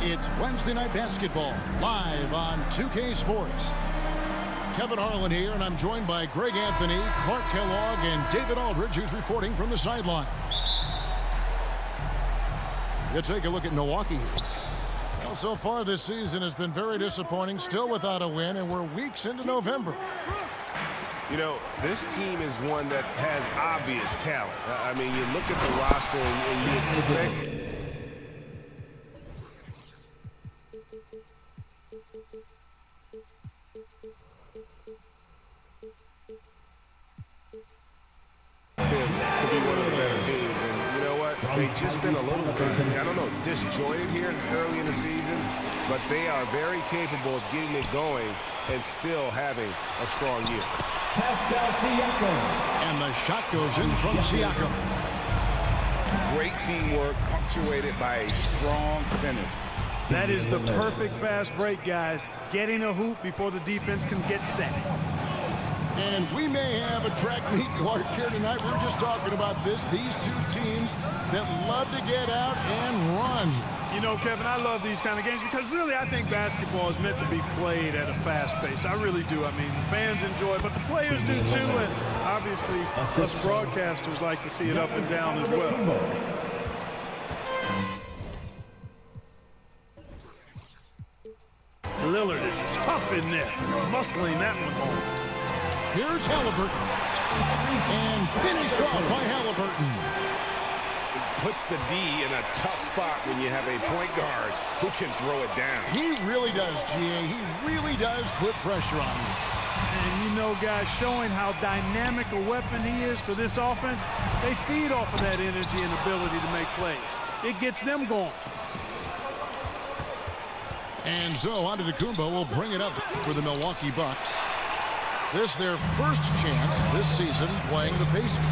It's Wednesday Night Basketball, live on 2K Sports. Kevin Harlan here, and I'm joined by Greg Anthony, Clark Kellogg, and David Aldridge, who's reporting from the sidelines. You take a look at Milwaukee. Well, so far this season has been very disappointing, still without a win, and we're weeks into November. You know, this team is one that has obvious talent. I mean, you look at the roster and you expect... to be one of the better teams. And you know what? They've just been a little bit, I don't know, disjointed here early in the season, but they are very capable of getting it going and still having a strong year. Pascal Siakam. And the shot goes in from Siakam. Great teamwork punctuated by a strong finish. That is the perfect fast break, guys. Getting a hoop before the defense can get set. And we may have a track meet, Clark, here tonight. We're just talking about this. These two teams that love to get out and run. You know, Kevin, I love these kind of games because really I think basketball is meant to be played at a fast pace. I really do. I mean, the fans enjoy it, but the players do too. And obviously, us broadcasters like to see it up and down as well. Lillard is tough in there, muscling that one home. Here's Halliburton. And finished off by Halliburton. Puts the D in a tough spot when you have a point guard who can throw it down. He really does, GA. He really does put pressure on you. And you know, guys, showing how dynamic a weapon he is for this offense, they feed off of that energy and ability to make plays. It gets them going. And so Antetokounmpo will bring it up for the Milwaukee Bucks. This their first chance this season playing the Pacers.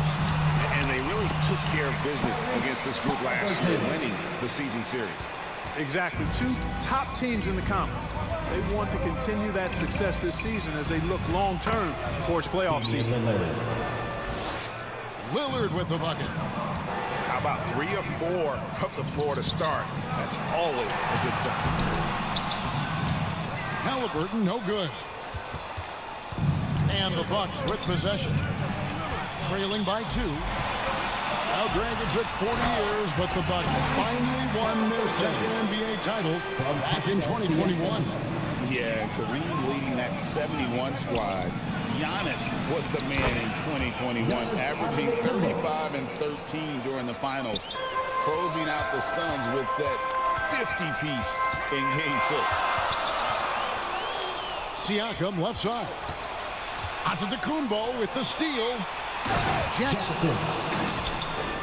And they really took care of business against this group last year, winning the season series. Exactly. Two top teams in the conference. They want to continue that success this season as they look long-term towards playoff season. Lillard with the bucket. How about 3 or 4 from the floor to start? That's always a good sign. Halliburton, no good. And the Bucks with possession. Trailing by 2. Now, granted, it took 40 years, but the Bucks finally won their second NBA title back in 2021. Yeah, Kareem leading that 71 squad. Giannis was the man in 2021, averaging 35 and 13 during the finals, closing out the Suns with that 50-piece in Game 6. Siakam left side. Antetokounmpo with the steal. Jackson.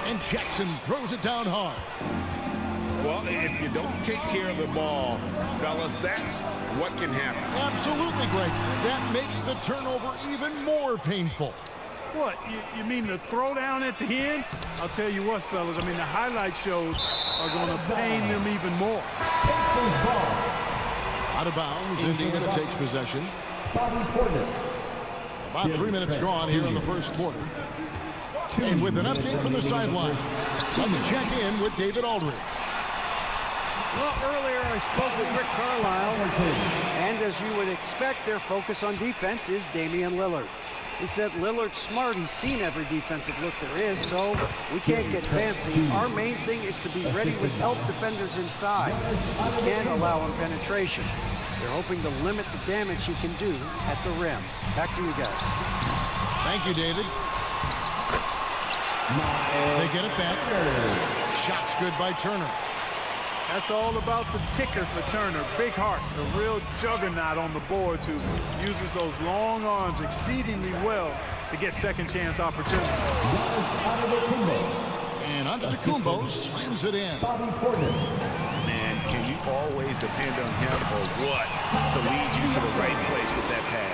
And Jackson throws it down hard. Well, if you don't take care of the ball, fellas, that's what can happen. Absolutely, Greg. That makes the turnover even more painful. What, you mean the throwdown at the end? I'll tell you what, fellas, I mean, the highlight shows are going to pain them even more. Out of bounds, Indiana takes possession. About 3 minutes gone here in the first quarter. And with an update from the sideline, let's check in with David Aldridge. Well, earlier I spoke with Rick Carlisle, and as you would expect, their focus on defense is Damian Lillard. He said Lillard's smart. He's seen every defensive look there is, so we can't get fancy. Our main thing is to be ready with help defenders inside. We can't allow him penetration. They're hoping to limit the damage he can do at the rim. Back to you guys. Thank you, David. They get it back. Shot's good by Turner. That's all about the ticker for Turner. Big heart, a real juggernaut on the boards who uses those long arms exceedingly well to get second chance opportunities. And Antetokounmpo slams it in. Man, can you always depend on him or what to lead you to the right place with that pass?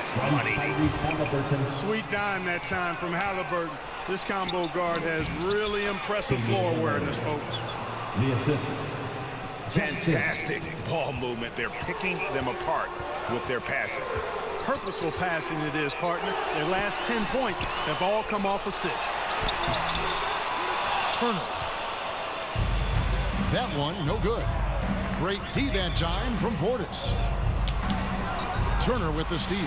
Sweet dime that time from Halliburton. This combo guard has really impressive floor awareness, folks. The assist. Fantastic ball movement. They're picking them apart with their passes. Purposeful passing it is, partner. Their last 10 points have all come off assists. Turner. That one, no good. Great D that time from Portis. Turner with the steal.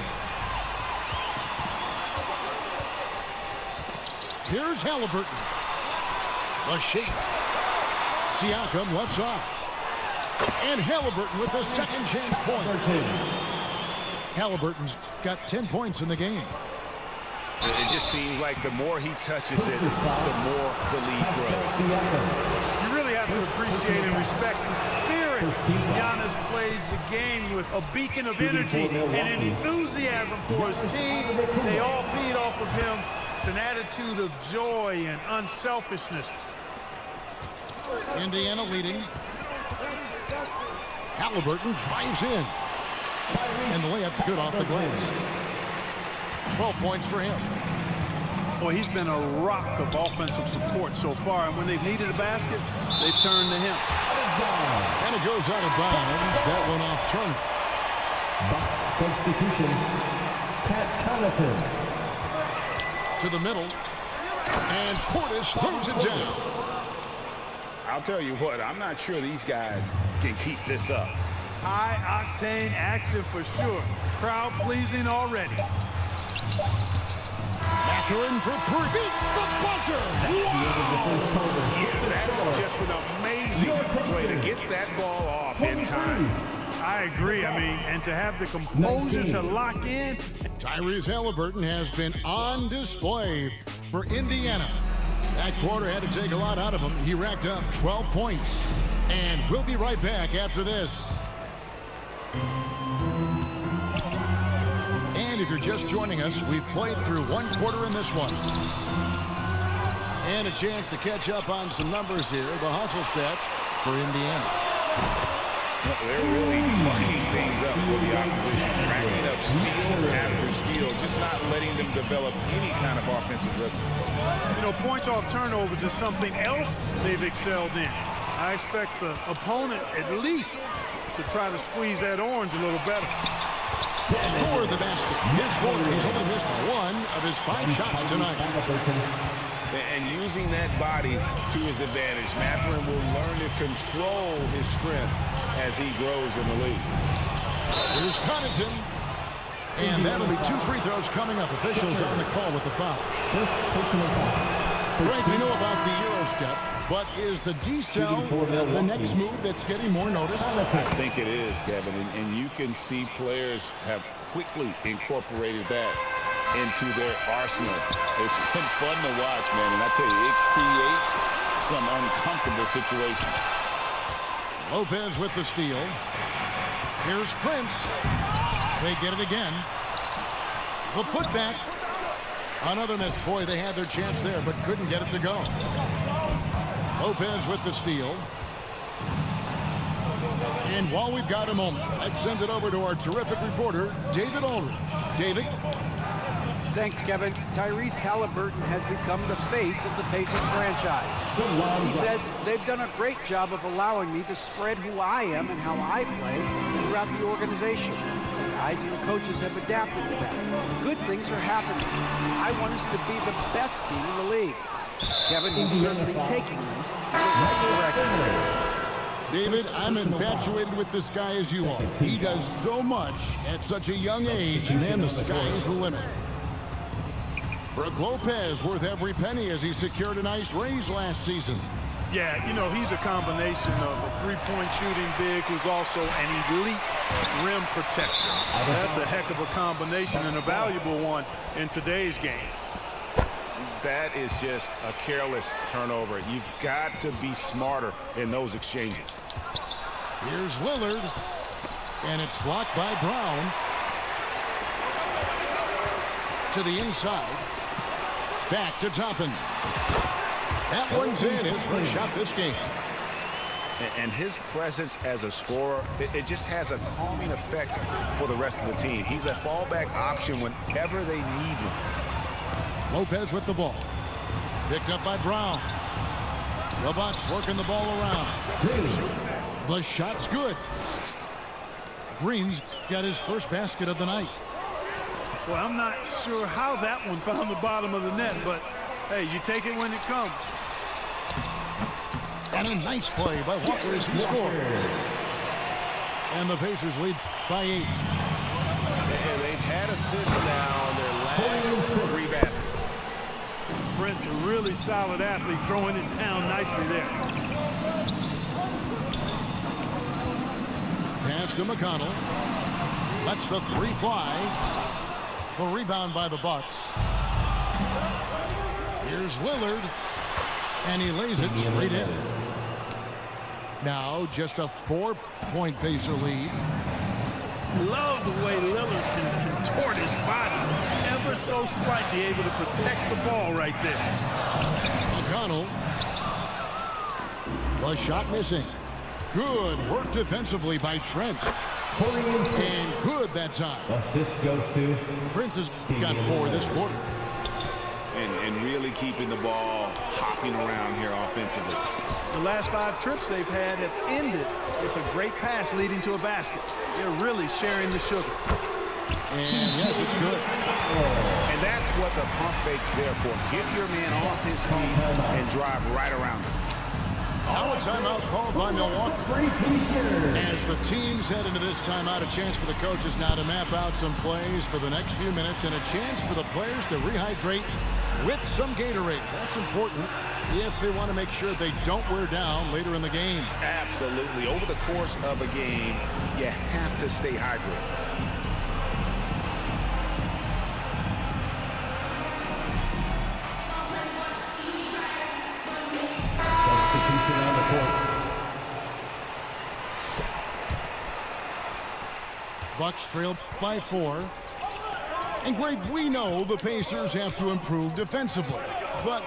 Here's Halliburton. The shake. Siakam left side. And Halliburton with the second chance point. Halliburton's got 10 points in the game. It just seems like the more he touches it, the more the lead grows. You really have to appreciate and respect the spirit Giannis plays the game with, a beacon of energy and enthusiasm for his team. They all feed off of him, an attitude of joy and unselfishness. Indiana leading. Halliburton drives in. And the layup's good off the glass. 12 points for him. Boy, he's been a rock of offensive support so far, and when they've needed a basket, they've turned to him. And it goes out of bounds. That one off Turner. Bucks substitution. Pat Connaughton. To the middle. And Portis throws it down. I'll tell you what, I'm not sure these guys can keep this up. High-octane action for sure. Crowd-pleasing already. Mathurin for three. Beats the buzzer. That's just an amazing way to get that ball off in time. I agree. I mean, and to have the composure to lock in. Tyrese Halliburton has been on display for Indiana. That quarter had to take a lot out of him. He racked up 12 points. And we'll be right back after this. And if you're just joining us, we've played through one quarter in this one. And a chance to catch up on some numbers here. The hustle stats for Indiana. They're really mucking things up for the opposition, racking up steal after steal, just not letting them develop any kind of offensive rhythm. You know, points off turnovers is something else they've excelled in. I expect the opponent at least to try to squeeze that orange a little better. Score the basket. His fourth. He's only missed one of his 5 shots tonight. And using that body to his advantage, Mathurin will learn to control his strength as he grows in the league. Here's Connaughton. And that'll be 2 free throws coming up. Officials on the call with the foul. First personal foul. Frank, we know about the Euro step, but is the decel the next move that's getting more notice? I think it is, Kevin, and you can see players have quickly incorporated that into their arsenal. It's been fun to watch, man, and I tell you, it creates some uncomfortable situations. Lopez with the steal. Here's Prince. They get it again. The putback. Another miss. Boy, they had their chance there, but couldn't get it to go. Lopez with the steal. And while we've got a moment, let's send it over to our terrific reporter, David Aldridge. David? Thanks, Kevin. Tyrese Halliburton has become the face of the Pacers franchise. He says they've done a great job of allowing me to spread who I am and how I play throughout the organization. The guys and the coaches have adapted to that. Good things are happening. I want us to be the best team in the league. Kevin, he's certainly taking them in the right direction. David, I'm infatuated with this guy as you are. He does so much at such a young age, and the sky is the limit. Brook Lopez worth every penny as he secured a nice raise last season. Yeah, you know, he's a combination of a three-point shooting big who's also an elite rim protector. That's a heck of a combination and a valuable one in today's game. That is just a careless turnover. You've got to be smarter in those exchanges. Here's Lillard, and it's blocked by Brown. To the inside. Back to Toppin. That one's in. His first shot this game. And his presence as a scorer, it just has a calming effect for the rest of the team. He's a fallback option whenever they need him. Lopez with the ball. Picked up by Brown. The Bucks working the ball around. The shot's good. Green's got his first basket of the night. Well, I'm not sure how that one found the bottom of the net, but hey, you take it when it comes. And a nice play by Walker as he scores. And the Pacers lead by 8. And they've had assists now on their last 3 baskets. Brent's a really solid athlete, throwing it down nicely there. Pass to McConnell. Lets the 3 fly. The rebound by the Bucks. Here's Lillard. And he lays it straight in. Now just a 4-point Pacer lead. Love the way Lillard can contort his body ever so slightly, able to protect the ball right there. McConnell. The shot missing. Good work defensively by Trent. And good that time. Assist goes to Prince has got 4 this quarter. And really keeping the ball hopping around here offensively. The last 5 trips they've had have ended with a great pass leading to a basket. They're really sharing the sugar. And yes, it's good. And that's what the pump fake's there for. Get your man off his feet and drive right around him. Now a timeout called by Milwaukee. As the teams head into this timeout, a chance for the coaches now to map out some plays for the next few minutes and a chance for the players to rehydrate with some Gatorade. That's important if they want to make sure they don't wear down later in the game. Absolutely. Over the course of a game, you have to stay hydrated. substitution on the court. Bucks trail by 4. And Greg, we know the Pacers have to improve defensively. But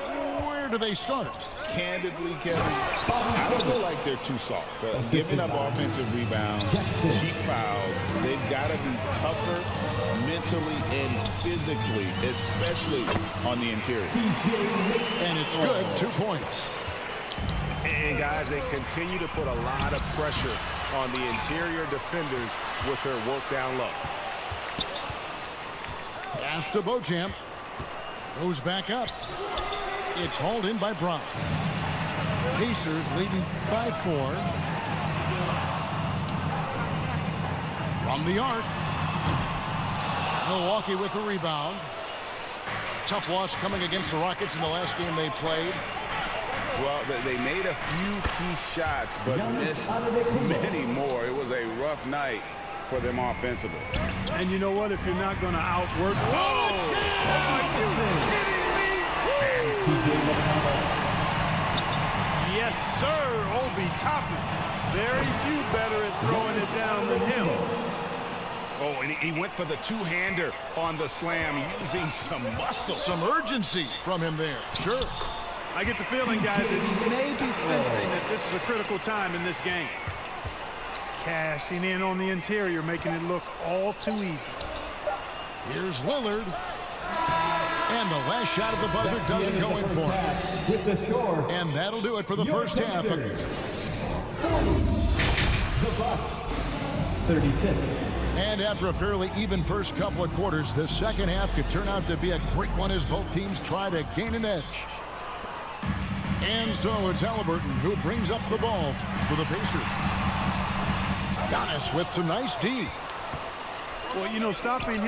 where do they start? Candidly, Kevin, I don't feel like they're too soft. Giving up offensive rebounds, cheap fouls, they've got to be tougher mentally and physically, especially on the interior. And it's good, 2 points. And guys, they continue to put a lot of pressure on the interior defenders with their work down low. Pass to Beauchamp. Goes back up. It's hauled in by Brown. Pacers leading by 4. From the arc. Milwaukee with the rebound. Tough loss coming against the Rockets in the last game they played. Well, they made a few key shots, but missed many more. It was a rough night for them offensively. And you know what? If you're not going to outwork... Yes, sir, Obi Toppin. Very few better at throwing it down than him. Oh, and he went for the two-hander on the slam, using some muscle. Some urgency from him there. Sure. I get the feeling, guys, that he may be sensing that this is a critical time in this game. Cashing in on the interior, making it look all too easy. Here's Lillard. And the last shot of the buzzer doesn't go in for him. With the score. And that'll do it for the first half. The Bucks, 36. And after a fairly even first couple of quarters, the second half could turn out to be a great one as both teams try to gain an edge. And so it's Halliburton who brings up the ball for the Pacers. Giannis with some nice D. Well, you know, stopping him.